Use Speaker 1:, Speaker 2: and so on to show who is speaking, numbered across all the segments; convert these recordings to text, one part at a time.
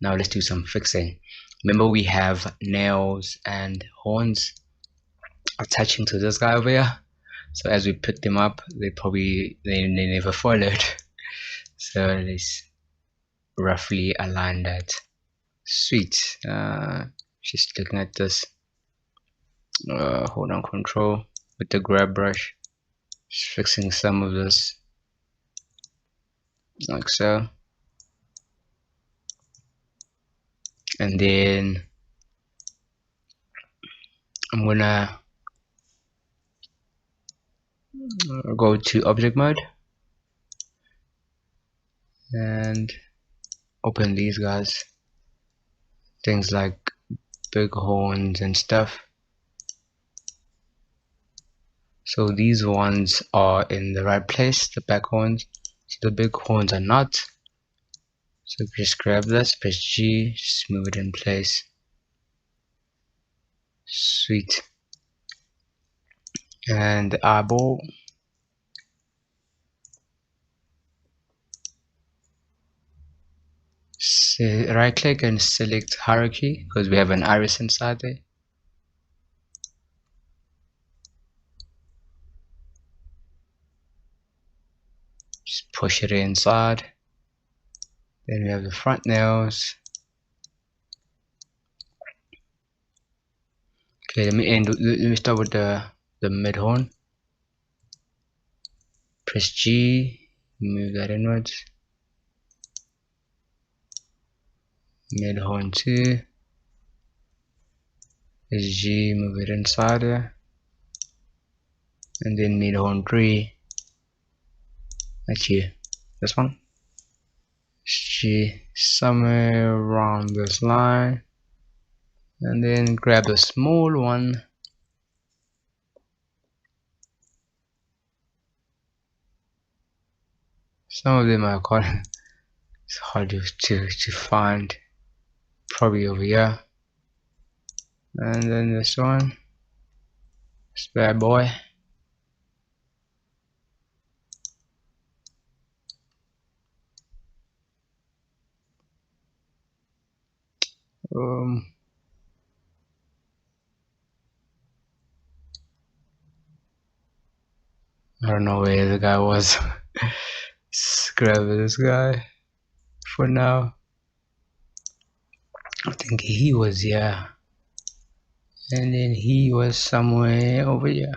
Speaker 1: Now let's do some fixing. Remember, we have nails and horns attaching to this guy over here. So as we pick them up, they never followed. So let's roughly align that. Sweet. Just looking at this. Hold on, control with the grab brush. Just fixing some of this, like so. And then I'm gonna go to object mode and open these guys, things like big horns and stuff. So these ones are in the right place, the back horns. So the big horns are not. So just grab this, press G, just move it in place. Sweet. And the eyeball. Right click and select hierarchy because we have an iris inside there. Just push it inside. Then we have the front nails. Okay, let me start with the mid horn. Press G, move that inwards. Mid horn 2. Press G, move it inside there. And then mid horn 3. That's here. This one. G somewhere around this line. And then grab the small one. Some of them are quite it's hard to find. Probably over here. And then this one. This bad boy. I don't know where the guy was. Let's grab this guy for now. I think he was here. And then he was somewhere over here.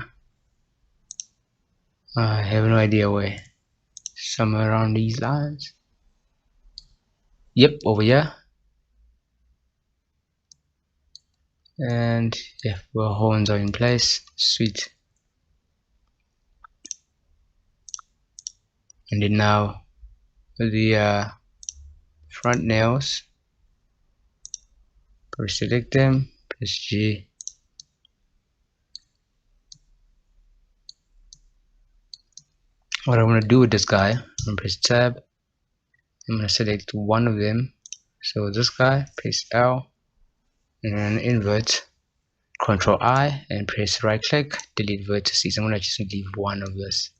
Speaker 1: I have no idea where. Somewhere around these lines. Yep, over here. And yeah, our horns are in place. Sweet. And then now the front nails. Select them. Press G. What I'm going to do with this guy, I'm going to press tab. I'm going to select one of them. So this guy, press L. And then invert. Control I and press right click, delete vertices. I'm going to just leave one of this.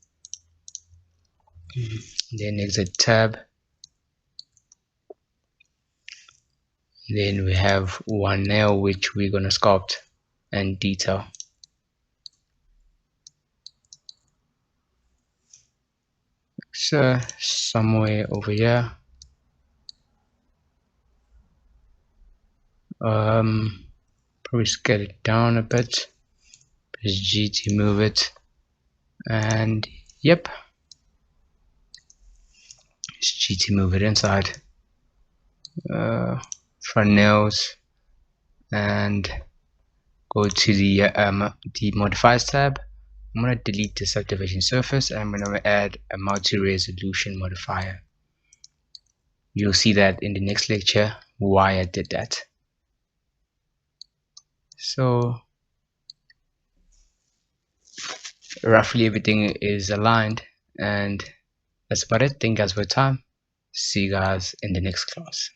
Speaker 1: Then exit tab. Then we have one nail which we're going to sculpt and detail. So somewhere over here. Probably scale it down a bit. Press G to move it. And yep. Press G to move it inside. Front nails. And go to the modifiers tab. I'm going to delete the subdivision surface and I'm going to add a multi-resolution modifier. You'll see that in the next lecture why I did that. So roughly everything is aligned, and that's about it. Thank you guys for your time. See you guys in the next class.